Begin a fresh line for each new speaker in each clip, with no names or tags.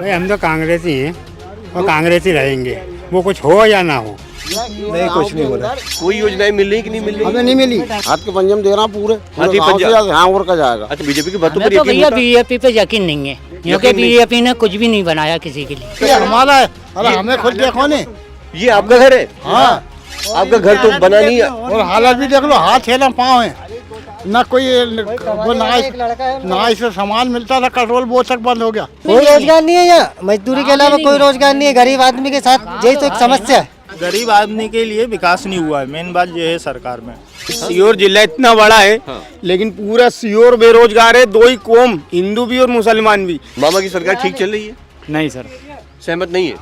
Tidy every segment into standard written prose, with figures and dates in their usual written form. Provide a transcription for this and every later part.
भाई हम तो कांग्रेस ही हैं और कांग्रेस ही रहेंगे, वो कुछ हो या ना हो।
नहीं, कुछ नहीं हो रहा।
कोई योजनाएं मिल रही कि नहीं मिल रही?
हमें नहीं मिली। हाथ के पंजम दे रहा पूरे
हाथी
गाँव से
पंजा।
यहाँ और का जाएगा।
अच्छा, बीजेपी की बातों
हमें
पर
तो
यकीन
भैया
होता?
बीजेपी पे यकीन नहीं है, क्योंकि
यकीन नहीं।
बीजेपी ने कुछ भी नहीं बनाया किसी के लिए।
ये हमारा है, अरे हमें खुद देखो ने।
ये आपका घर है?
हाँ,
आपका घर तो बना नहीं है।
और हालत भी देख लो, हाथ है ना पाँव है ना, कोई वो ना इससे सामान मिलता था, पेट्रोल वो तक बंद हो गया।
कोई रोजगार नहीं है यहाँ, मजदूरी के अलावा कोई रोजगार नहीं है। गरीब आदमी के साथ यही तो एक समस्या है।
गरीब आदमी के लिए विकास नहीं हुआ है, मेन बात ये है सरकार में। सीहोर जिला इतना बड़ा है लेकिन पूरा सीहोर बेरोजगार है, दो ही कौम, हिंदू भी और मुसलमान भी।
मामा की सरकार ठीक चल रही है?
नहीं सर,
सहमत नहीं है?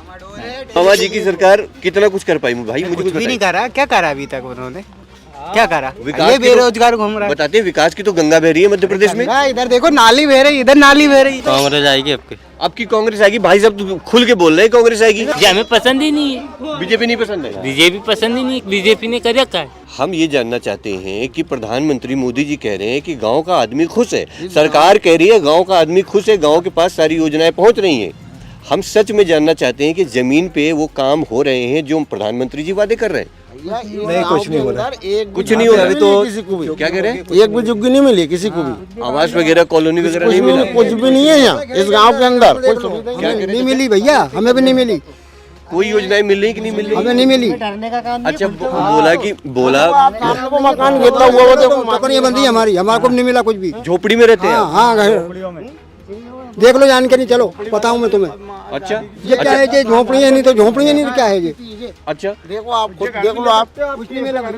मामा जी की सरकार कितना कुछ कर पाई भाई? मुझे कुछ
भी नहीं
बताइए।
करा। क्या करा अभी तक उन्होंने? क्या करा?
विकास
ये
की तो-
बेरोजगार घूम रहा है।
बताते हैं विकास की तो गंगा बह रही है मध्य प्रदेश में।
इधर देखो नाली बह रही, इधर नाली बह रही।
कांग्रेस आएगी आपके?
आपकी कांग्रेस आएगी? भाई साहब तो खुल के बोल रहे हैं कांग्रेस आएगी।
ये हमें पसंद ही नहीं है,
बीजेपी नहीं पसंद है?
बीजेपी पसंद ही नहीं, बीजेपी ने कर रखा है।
हम ये जानना चाहते हैं कि प्रधानमंत्री मोदी जी कह रहे हैं कि गांव का आदमी खुश है, सरकार कह रही है गांव का आदमी खुश है, गांव के पास सारी योजनाएं पहुंच रही हैं। हम सच में जानना चाहते हैं कि जमीन पे वो काम हो रहे हैं जो प्रधानमंत्री जी वादे कर रहे हैं?
नहीं, कुछ नहीं हो रहा।
कुछ नहीं हो रहा।
अभी तो किसी को भी
क्या कह रहे हैं?
एक भी झुग्गी नहीं मिली किसी को भी।
आवास वगैरह कॉलोनी वगैरह
कुछ
नहीं मिला?
कुछ भी नहीं है यहाँ इस गांव के अंदर। क्या नहीं मिली भैया, हमें भी नहीं मिली।
कोई योजनाएं मिल रही कि नहीं मिल रही?
हमें नहीं मिली।
अच्छा, बोला
आपको मकान घेरता हुआ वो देखो, टपरियां बंदी हमारी, हमारे को नहीं मिला कुछ भी।
झोपड़ी में रहते हैं
हाँ
आप?
हाँ, देख लो जान के नहीं, चलो बताऊं मैं तुम्हें।
अच्छा,
ये क्या है, ये झोपड़ियाँ नहीं तो झोपड़ियाँ नहीं तो क्या है ये?
अच्छा,
देखो आप खुद देख लो, आप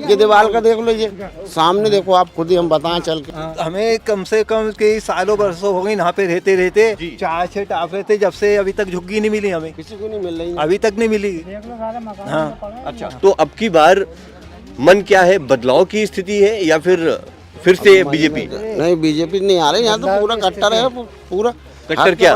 ये दीवार का देख लो, ये सामने देखो आप खुद ही, हम बताएं चल के।
हमें कम से कम कई सालों बरसों हो गए यहाँ पे रहते रहते, चार छह टाप रहते, जब से अभी तक झुग्गी नहीं मिली हमें,
किसी को नहीं मिल रही।
अभी तक नहीं मिली। हाँ,
अच्छा। तो अब की बार मन क्या है, बदलाव की स्थिति है या फिर से बीजेपी?
नहीं, बीजेपी नहीं आ रही यहाँ तो, पूरा कट्टर है पूरा।
कट्टर क्या?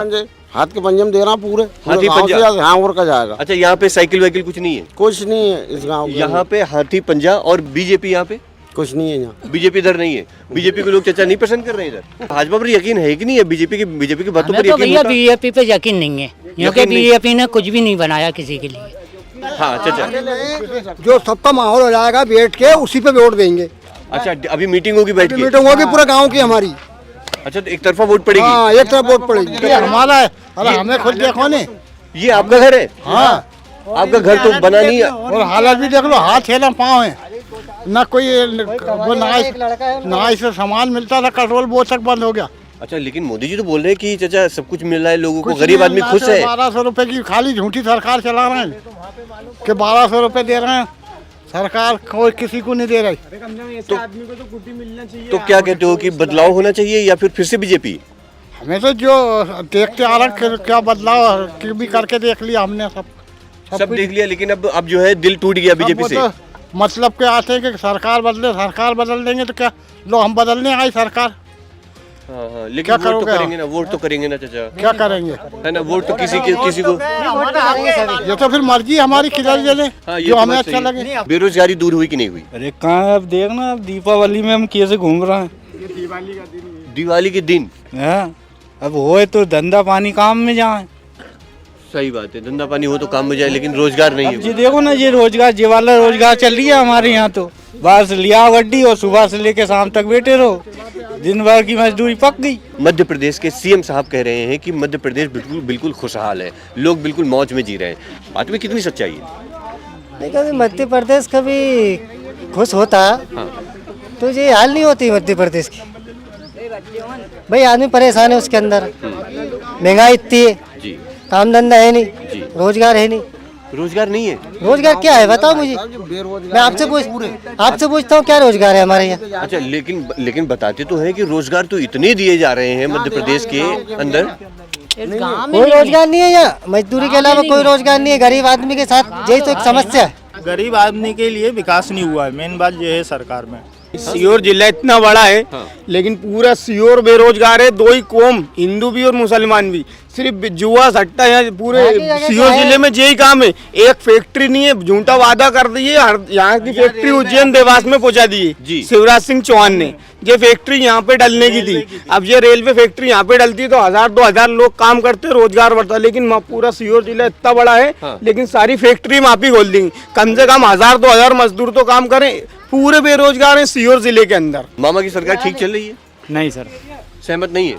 हाथ के पंजम दे रहा पूरे
हाथी
गाँव
पंजा?
से यहाँ और का जाएगा।
अच्छा, यहाँ पे साइकिल वाइकिल कुछ नहीं है?
कुछ नहीं है इस गाँव के
यहाँ पे हाथी पंजा। और बीजेपी यहाँ पे?
कुछ नहीं है यहाँ।
बीजेपी इधर नहीं है। बीजेपी को लोग चाचा नहीं पसंद कर रहे हैं इधर। भाजपा पर यकीन है कि नहीं है? बीजेपी की बातों
हमें
पर
तो
यकीन
भैया
होता?
बीजेपी पे यकीन नहीं है, क्योंकि
यकीन नहीं।
बीजेपी ने कुछ भी नहीं बनाया किसी के लिए।
हाँ चाचा।
जो सबका माहौल हो जाएगा बैठ के, उसी पे वोट देंगे।
अच्छा, अभी मीटिंग होगी बैठ के?
मीटिंग होगी पूरा गाँव की हमारी।
अच्छा, तो एक तरफा वोट पड़ेगी?
हाँ, एक तरफ वोट पड़ेगी। ये हमारा है, अरे हमें खुद देखो ने।
ये आपका घर है?
हाँ,
आपका घर तो बना नहीं है।
और हालत भी देख लो, हाथ है ना पाँव है ना, कोई वो ना इससे सामान मिलता था, पेट्रोल वो तक बंद हो गया।
अच्छा, लेकिन मोदी जी तो बोल रहे हैं कि चाचा सब कुछ मिल रहा है लोगों को, गरीब आदमी खुश है।
1200 रुपए की खाली झूठी सरकार चला रहे हैं कि 1200 रुपए दे रहे हैं, सरकार कोई किसी को नहीं दे रही।
तो क्या कहते हो कि बदलाव होना चाहिए या फिर से बीजेपी?
हमें तो जो देखते आ रहा है, क्या बदलाव की भी करके देख लिया हमने, सब
सब देख लिया, लेकिन अब जो है दिल टूट गया बीजेपी
वो
से।
तो मतलब के आते हैं कि सरकार बदले, सरकार बदल देंगे तो क्या, लो हम बदलने आई सरकार,
हाँ हाँ, लेकिन
क्या
वोट तो
करोगे आप?
करेंगे ना, वोट तो करेंगे ना चाचा,
क्या करेंगे?
है ना? वोट तो किसी को
ये तो फिर मर्जी हमारी, खिलल जले
हाँ, ये
जो
तो
हमें
बात
अच्छा
सही है।
लगे।
बेरोजगारी दूर हुई कि नहीं हुई?
अरे कहाँ अब देखना, अब दीपावली में हम कैसे घूम रहे हैं।
दिवाली के दिन?
हाँ, अब होए तो धंधा पानी काम में जाए।
सही बात है, धंधा पानी हो तो काम में जाए, लेकिन रोजगार नहीं
ये
है।
देखो ना, ये रोजगार, ये वाला रोजगार चल रही है हमारे यहाँ तो। बस लिया गड्डी और सुबह से लेके शाम तक बैठे रहो, दिन भर की मजदूरी पक गई।
मध्य प्रदेश के सीएम साहब कह रहे हैं कि मध्य प्रदेश बिल्कुल खुशहाल है, लोग बिल्कुल मौज में जी रहे हैं। बात में कितनी सच्चाई है?
नहीं, कभी मध्य प्रदेश कभी खुश होता तो ये हाल नहीं होती मध्य प्रदेश की। भाई आदमी परेशान है उसके अंदर, महंगाई इतनी है,
जी,
काम धंधा है नहीं, रोजगार है नहीं।
रोजगार नहीं है?
रोजगार क्या है बताओ मुझे, मैं आपसे पूछता हूँ क्या रोजगार है हमारे यहाँ?
अच्छा, लेकिन बताते तो हैं कि रोजगार तो इतने दिए जा रहे हैं मध्य प्रदेश के अंदर।
कोई रोजगार नहीं है यहाँ, मजदूरी के अलावा कोई रोजगार नहीं है। गरीब आदमी के साथ यही तो एक समस्या है।
गरीब आदमी के लिए विकास नहीं हुआ है, मेन बात ये है सरकार में। सीहोर जिला इतना बड़ा है लेकिन पूरा सीहोर बेरोजगार है, दो ही कौम, हिंदू भी और मुसलमान भी। सिर्फ जुआ सट्टा यहाँ पूरे सीहोर जिले में यही काम है। एक फैक्ट्री नहीं है, झूठा वादा कर दिए, यहाँ की फैक्ट्री उज्जैन देवास में पहुंचा दी है शिवराज सिंह चौहान ने, ये फैक्ट्री यहाँ पे डलने की थी। अब ये रेलवे फैक्ट्री यहाँ पे डलती तो 1000-2000 लोग काम करते, रोजगार बढ़ता। लेकिन पूरा सीहोर जिला इतना बड़ा है, लेकिन सारी फैक्ट्री वहाँ पे खोल देंगी। कम से कम 1000-2000 मजदूर तो काम करें, पूरे बेरोजगार हैं सीहोर जिले के अंदर।
मामा की सरकार ठीक चल रही है?
नहीं सर,
सहमत नहीं है?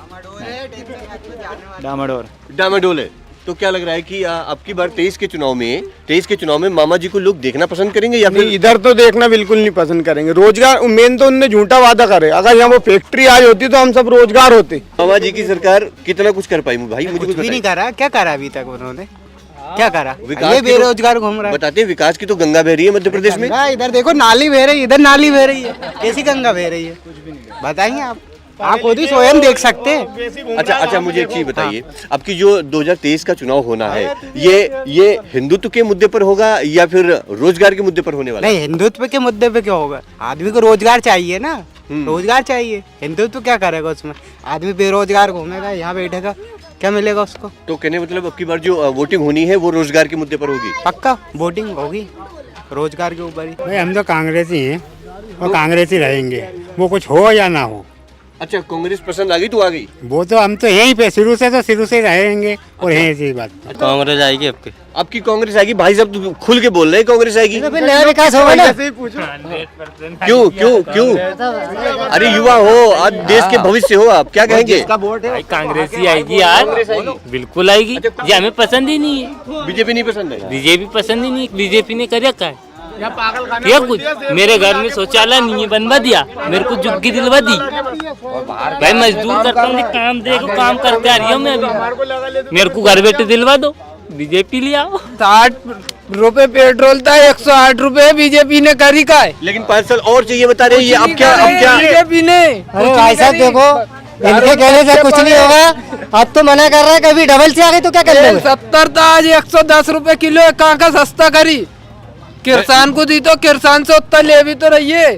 डामाडोल है। तो क्या लग रहा है कि आपकी बार 23 के चुनाव में मामा जी को लोग देखना पसंद करेंगे या फिर?
इधर तो देखना बिल्कुल नहीं पसंद करेंगे। रोजगार मेन तो उनने झूठा वादा करे, अगर यहाँ वो फैक्ट्री आई होती तो हम सब रोजगार होते।
मामा जी की सरकार कितना कुछ कर पाई भाई? मुझे कुछ
भी नहीं करा। क्या करा अभी तक उन्होंने? क्या करा?
विकास
ये
की तो-
बेरोजगार घूम रहा है।
बताते हैं विकास की तो गंगा बह रही है मध्य प्रदेश में।
इधर देखो नाली बह रही है, इधर नाली बह रही है, कैसी गंगा बह रही है? बताइए आप खुद ही स्वयं देख सकते हैं।
अच्छा, मुझे एक चीज बताइए, अब की जो 2023 का चुनाव होना है, ये हिंदुत्व के मुद्दे पर होगा या फिर रोजगार के मुद्दे पर होने वाला है?
नहीं, हिंदुत्व के मुद्दे पे क्या होगा? आदमी को रोजगार चाहिए ना, रोजगार चाहिए। हिंदुत्व क्या करेगा उसमें? आदमी बेरोजगार घूमेगा, यहाँ बैठेगा, क्या मिलेगा उसको?
तो कहने मतलब अब की बार जो वोटिंग होनी है वो रोजगार के मुद्दे पर होगी?
पक्का वोटिंग होगी रोजगार के ऊपर ही।
भाई हम तो कांग्रेसी हैं और कांग्रेसी रहेंगे, वो कुछ हो या ना हो।
अच्छा, कांग्रेस पसंद आ गई तो आ गई?
वो तो हम तो यहीं पे शुरू से रहेंगे और यहीं से बात।
कांग्रेस आएगी आपके?
आपकी कांग्रेस आएगी? भाई साहब तो खुल के बोल रहे हैं कांग्रेस आएगी।
तो फिर नया विकास होगा ना।
क्यों? अरे युवा हो, आज देश के भविष्य हो, आप क्या कहेंगे?
कांग्रेस ही आएगी यार, बिल्कुल आएगी। ये हमें पसंद ही नहीं है।
बीजेपी नहीं पसंद है?
बीजेपी पसंद ही नहीं। बीजेपी ने कर क्या है? क्या कुछ? मेरे घर में शौचालय नहीं है, बनवा दिया। मेरे को झुग्गी दिलवा दी। भाई मजदूर करता हूँ, काम देखो, काम करके आ रही हूँ मैं अभी। मेरे को घर बैठे दिलवा दो, बीजेपी ले आओ।
60 रुपए पेट्रोल था, 108 रुपए बीजेपी ने करी का है।
लेकिन 5 साल और चाहिए बता रहे हैं ये। अब क्या
बीजेपी ने?
अरे भाई साहब देखो, इनके कहने से कुछ नहीं होगा। अब तो मना कर रहा है, कभी डबल से आ गई तो क्या कर लोगे?
70 था, आज 110 रुपए किलो है। कहाँ का सस्ता करी? किसान को दी तो किसान से उतना ले भी तो रही है।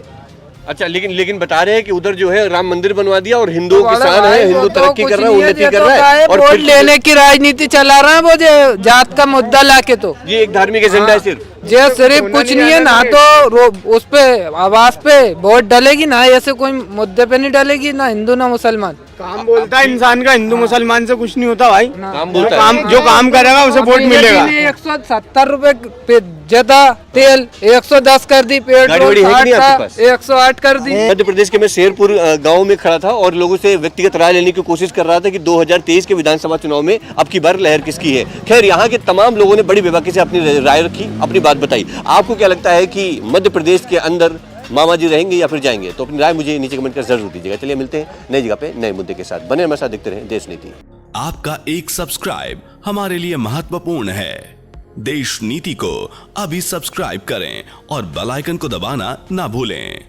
अच्छा, लेकिन बता रहे हैं कि उधर जो है राम मंदिर बनवा दिया और हिंदू किसान है, हिंदू तरक्की कर रहा है, उन्नति कर रहा है और
वोट लेने की राजनीति चला रहा है वो जात का मुद्दा लाके। तो
ये एक धार्मिक एजेंडा है सिर्फ।
ये सिर्फ कुछ नहीं है ना, तो उस पे आवाज पे वोट डलेगी ना, ऐसे कोई मुद्दे पे नहीं डलेगी ना, हिंदू ना मुसलमान।
काम बोलता है इंसान का, हिंदू मुसलमान से कुछ नहीं होता भाई।
काम बोलता है,
जो काम करेगा उसे वोट मिलेगा।
170 रुपए ज्यादा तेल 110 कर दी, पेट्रोल 108 कर दी।
मध्य प्रदेश के मैं शेरपुर गांव में खड़ा था और लोगों से व्यक्तिगत राय लेने की कोशिश कर रहा था कि 2023 के विधानसभा चुनाव में अब की बार लहर किसकी है। खैर, यहाँ के तमाम लोगों ने बड़ी बेबाकी से अपनी राय रखी, अपनी बात बताई। आपको क्या लगता है कि मध्य प्रदेश के अंदर मामा जी रहेंगे या फिर जाएंगे? तो अपनी राय मुझे नीचे कमेंट कर जरूर दीजिएगा। चलिए मिलते हैं नई जगह पे नए मुद्दे के साथ। बने हमारे साथ, देखते रहें देश नीति।
आपका एक सब्सक्राइब हमारे लिए महत्वपूर्ण है। देश नीति को अभी सब्सक्राइब करें और बेल आइकन को दबाना ना भूलें।